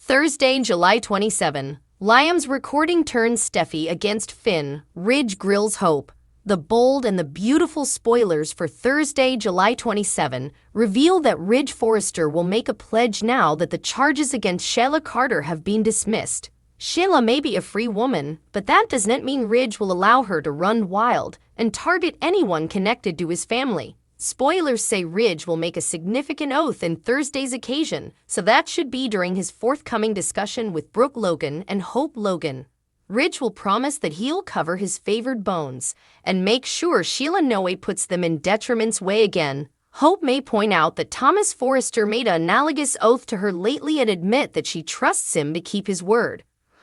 Thursday, July 27. Liam's recording turns Steffy against Finn. Ridge grills Hope. The bold and the beautiful spoilers for Thursday, July 27 reveal that Ridge Forrester will make a pledge now that the charges against Sheila Carter have been dismissed. Sheila may be a free woman, but that doesn't mean Ridge will allow her to run wild and target anyone connected to his family. Spoilers say Ridge will make a significant oath in Thursday's occasion, so that should be during his forthcoming discussion with Brooke Logan and Hope Logan. Ridge will promise that he'll cover his favored bones and make sure Sheila Noe puts them in detriment's way again. Hope may point out that Thomas Forrester made an analogous oath to her lately and admit that she trusts him to keep his word.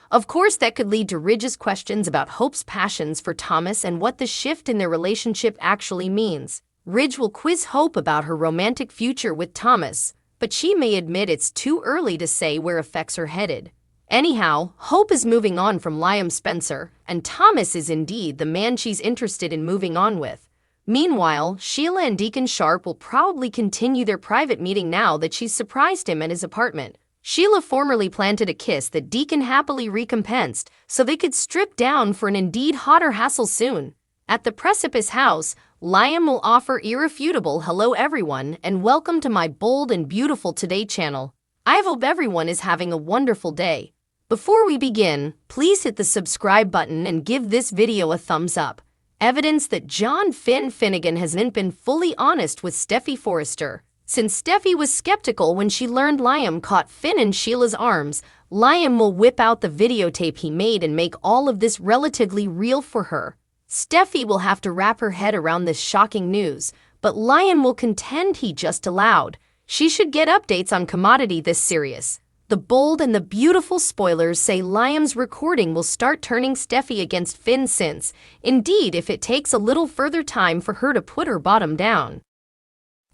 Of course, that could lead to Ridge's questions about Hope's passions for Thomas and what the shift in their relationship actually means. Ridge will quiz Hope about her romantic future with Thomas, but she may admit it's too early to say where affects are headed. Anyhow, Hope is moving on from Liam Spencer, and Thomas is indeed the man she's interested in moving on with. Meanwhile, Sheila and Deacon Sharp will probably continue their private meeting now that she's surprised him at his apartment. Sheila formerly planted a kiss that Deacon happily recompensed, so they could strip down for an indeed hotter hassle soon. At the Precipice House, Liam will offer irrefutable hello everyone and welcome to my bold and beautiful Today channel. I hope everyone is having a wonderful day. Before we begin, please hit the subscribe button and give this video a thumbs up. Evidence that John Finnegan hasn't been fully honest with Steffy Forrester. Since Steffy was skeptical when she learned Liam caught Finn in Sheila's arms, Liam will whip out the videotape he made and make all of this relatively real for her. Steffy will have to wrap her head around this shocking news, but Liam will contend he just allowed. She should get updates on commodity this serious. The bold and the beautiful spoilers say Liam's recording will start turning Steffy against Finn since, indeed, if it takes a little further time for her to put her bottom down.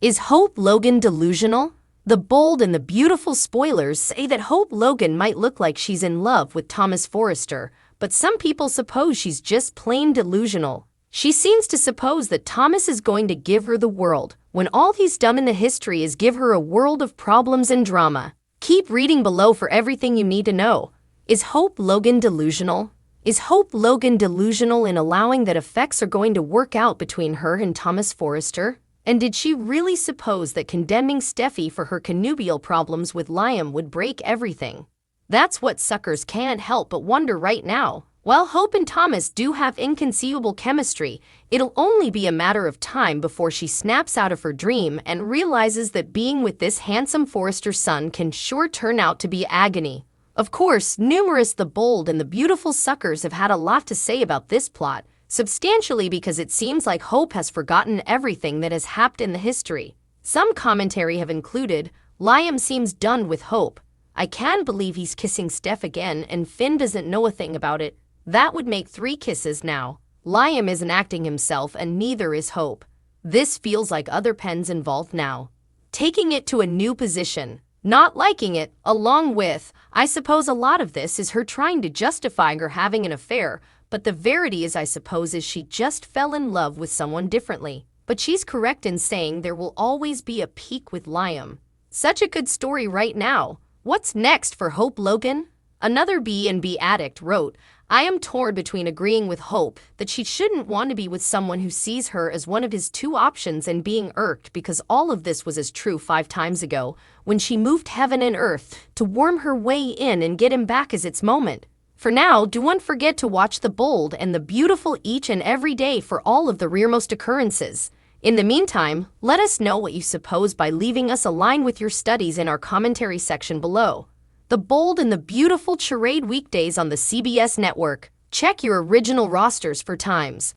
Is Hope Logan delusional? The bold and the beautiful spoilers say that Hope Logan might look like she's in love with Thomas Forrester, but some people suppose she's just plain delusional. She seems to suppose that Thomas is going to give her the world, when all he's done in the history is give her a world of problems and drama. Keep reading below for everything you need to know. Is Hope Logan delusional? Is Hope Logan delusional in allowing that effects are going to work out between her and Thomas Forrester? And did she really suppose that condemning Steffy for her connubial problems with Liam would break everything? That's what suckers can't help but wonder right now. While Hope and Thomas do have inconceivable chemistry, it'll only be a matter of time before she snaps out of her dream and realizes that being with this handsome Forrester son can sure turn out to be agony. Of course, numerous the bold and the beautiful suckers have had a lot to say about this plot, substantially because it seems like Hope has forgotten everything that has happened in the history. Some commentary have included, Liam seems done with Hope. I can't believe he's kissing Steph again and Finn doesn't know a thing about it. That would make 3 kisses now. Liam isn't acting himself and neither is Hope. This feels like other pens involved now. Taking it to a new position. Not liking it, along with, I suppose a lot of this is her trying to justify her having an affair, but the verity is I suppose is she just fell in love with someone differently. But she's correct in saying there will always be a peak with Liam. Such a good story right now. What's next for Hope Logan? Another B&B addict wrote, I am torn between agreeing with Hope that she shouldn't want to be with someone who sees her as one of his 2 options and being irked because all of this was as true 5 times ago when she moved heaven and earth to worm her way in and get him back as its moment. For now, don't forget to watch the bold and the beautiful each and every day for all of the rearmost occurrences. In the meantime, let us know what you suppose by leaving us a line with your studies in our commentary section below. The bold and the beautiful charade weekdays on the CBS network. Check your original rosters for times.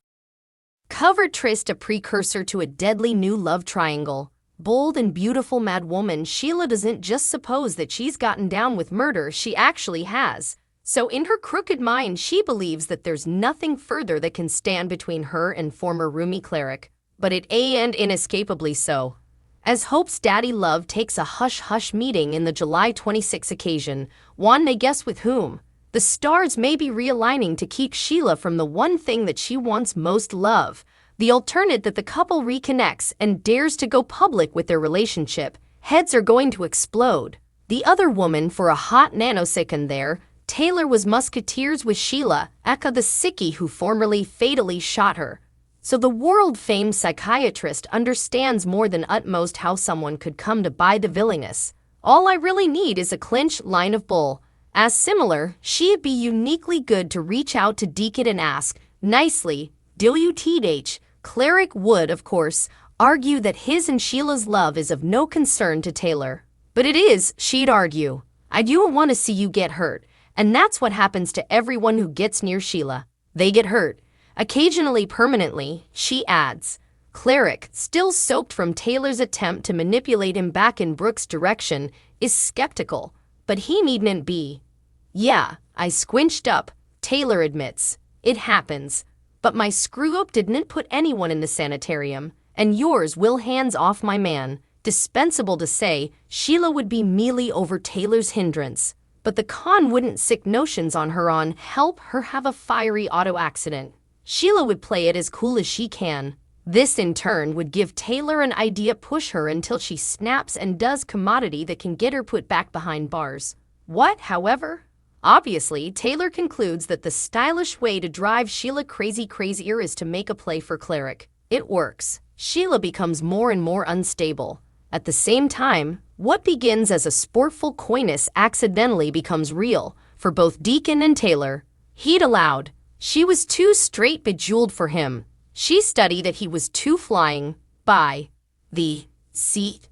Cover Trist a precursor to a deadly new love triangle. Bold and beautiful mad woman Sheila doesn't just suppose that she's gotten down with murder, she actually has. So in her crooked mind she believes that there's nothing further that can stand between her and former roomie cleric. But it and inescapably so. As Hope's daddy love takes a hush-hush meeting in the July 26 occasion, one may guess with whom. The stars may be realigning to keep Sheila from the one thing that she wants most, love. The alternate that the couple reconnects and dares to go public with their relationship. Heads are going to explode. The other woman for a hot nanosecond there, Taylor was musketeers with Sheila, aka the sickie who formerly fatally shot her. So the world-famed psychiatrist understands more than utmost how someone could come to buy the villainous. All I really need is a clinch line of bull. As similar, she'd be uniquely good to reach out to Deacon and ask, nicely, WTH. Cleric would, of course, argue that his and Sheila's love is of no concern to Taylor. But it is, she'd argue. I do want to see you get hurt, and that's what happens to everyone who gets near Sheila. They get hurt. Occasionally permanently, she adds. Cleric, still soaked from Taylor's attempt to manipulate him back in Brooke's direction, is skeptical, but he needn't be. Yeah, I squinched up, Taylor admits. It happens. But my screw-up didn't put anyone in the sanitarium, and yours will hands off my man. Dispensable to say, Sheila would be mealy over Taylor's hindrance, but the con wouldn't sick notions on her on help her have a fiery auto accident. Sheila would play it as cool as she can. This in turn would give Taylor an idea, push her until she snaps and does commodity that can get her put back behind bars. What, however? Obviously, Taylor concludes that the stylish way to drive Sheila crazier is to make a play for Cleric. It works. Sheila becomes more and more unstable. At the same time, what begins as a sportful coyness accidentally becomes real for both Deacon and Taylor. He'd allowed. She was too straight bejeweled for him. She studied that he was too flying by the seat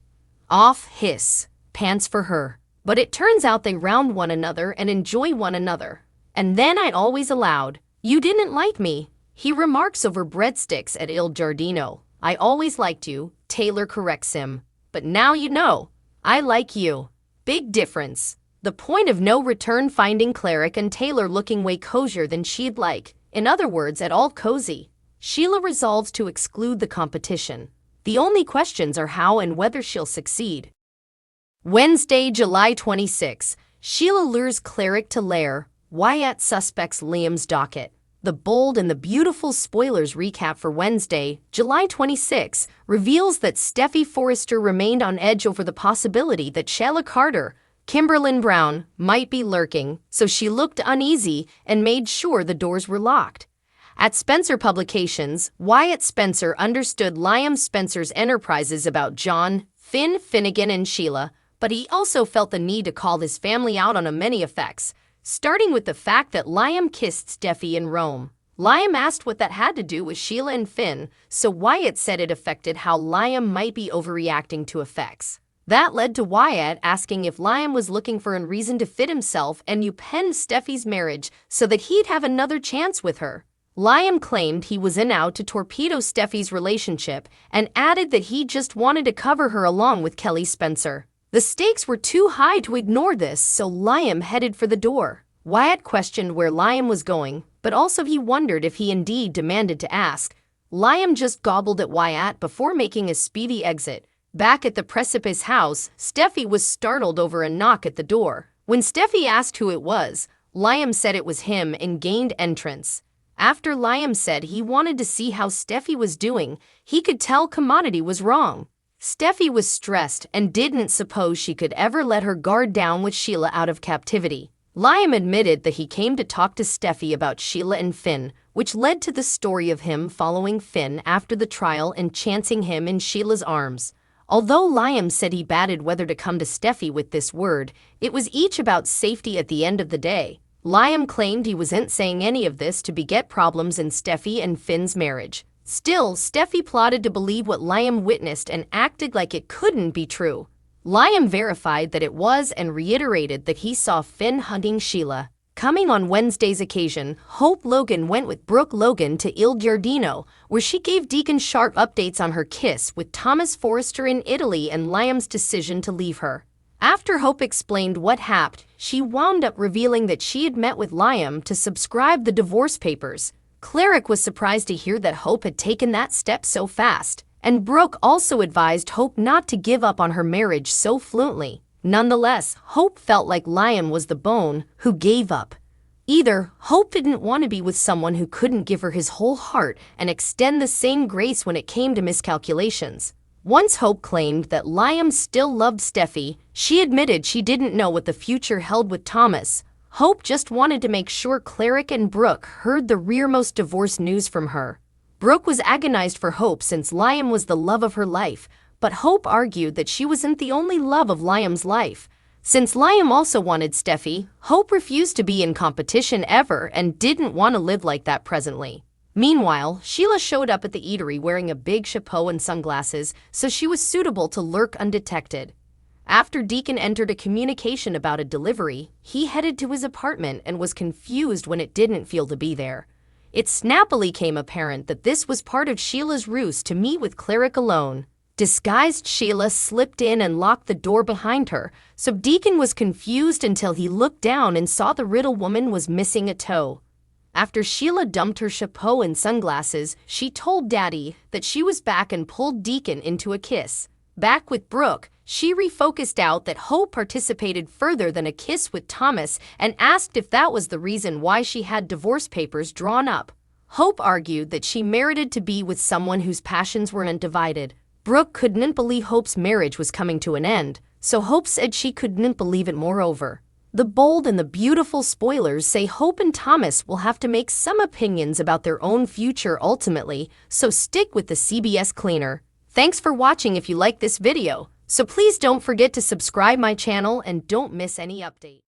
off his pants for her. But it turns out they round one another and enjoy one another. And then I always allowed. You didn't like me, he remarks over breadsticks at Il Giardino. I always liked you, Taylor corrects him. But now you know. I like you. Big difference. The point of no return, finding Cleric and Taylor looking way cozier than she'd like. In other words, at all cozy. Sheila resolves to exclude the competition. The only questions are how and whether she'll succeed. Wednesday, July 26. Sheila lures Cleric to lair. Wyatt suspects Liam's docket. The bold and the beautiful spoilers recap for Wednesday, July 26, reveals that Steffy Forrester remained on edge over the possibility that Sheila Carter, Kimberlyn Brown, might be lurking, so she looked uneasy and made sure the doors were locked. At Spencer Publications, Wyatt Spencer understood Liam Spencer's enterprises about John, Finn, Finnegan, and Sheila, but he also felt the need to call his family out on many effects, starting with the fact that Liam kissed Steffy in Rome. Liam asked what that had to do with Sheila and Finn, so Wyatt said it affected how Liam might be overreacting to effects. That led to Wyatt asking if Liam was looking for a reason to fit himself and upend Steffy's marriage so that he'd have another chance with her. Liam claimed he was in out to torpedo Steffy's relationship and added that he just wanted to cover her along with Kelly Spencer. The stakes were too high to ignore this, so Liam headed for the door. Wyatt questioned where Liam was going, but also he wondered if he indeed demanded to ask. Liam just gobbled at Wyatt before making a speedy exit. Back at the Precipice house, Steffy was startled over a knock at the door. When Steffy asked who it was, Liam said it was him and gained entrance. After Liam said he wanted to see how Steffy was doing, he could tell commodity was wrong. Steffy was stressed and didn't suppose she could ever let her guard down with Sheila out of captivity. Liam admitted that he came to talk to Steffy about Sheila and Finn, which led to the story of him following Finn after the trial and chancing him in Sheila's arms. Although Liam said he batted whether to come to Steffy with this word, it was each about safety at the end of the day. Liam claimed he wasn't saying any of this to beget problems in Steffy and Finn's marriage. Still, Steffy plotted to believe what Liam witnessed and acted like it couldn't be true. Liam verified that it was and reiterated that he saw Finn hunting Sheila. Coming on Wednesday's occasion, Hope Logan went with Brooke Logan to Il Giardino, where she gave Deacon sharp updates on her kiss with Thomas Forrester in Italy and Liam's decision to leave her. After Hope explained what happened, she wound up revealing that she had met with Liam to subscribe the divorce papers. Cleric was surprised to hear that Hope had taken that step so fast, and Brooke also advised Hope not to give up on her marriage so fluently. Nonetheless, Hope felt like Liam was the bone who gave up. Either Hope didn't want to be with someone who couldn't give her his whole heart and extend the same grace when it came to miscalculations, Once Hope claimed that Liam still loved Steffy, she admitted she didn't know what the future held with Thomas. Hope just wanted to make sure Cleric and Brooke heard the rearmost divorce news from her. Brooke was agonized for Hope since Liam was the love of her life, but Hope argued that she wasn't the only love of Liam's life. Since Liam also wanted Steffy, Hope refused to be in competition ever and didn't want to live like that presently. Meanwhile, Sheila showed up at the eatery wearing a big chapeau and sunglasses, so she was suitable to lurk undetected. After Deacon entered a communication about a delivery, he headed to his apartment and was confused when it didn't feel to be there. It snappily came apparent that this was part of Sheila's ruse to meet with Cleric alone. Disguised Sheila slipped in and locked the door behind her, so Deacon was confused until he looked down and saw the riddle woman was missing a toe. After Sheila dumped her chapeau and sunglasses, she told Daddy that she was back and pulled Deacon into a kiss. Back with Brooke, she refocused out that Hope participated further than a kiss with Thomas and asked if that was the reason why she had divorce papers drawn up. Hope argued that she merited to be with someone whose passions weren't divided. Brooke couldn't believe Hope's marriage was coming to an end, so Hope said she couldn't believe it moreover. The bold and the beautiful spoilers say Hope and Thomas will have to make some opinions about their own future ultimately, so stick with the CBS cleaner. Thanks for watching if you like this video, so please don't forget to subscribe my channel and don't miss any update.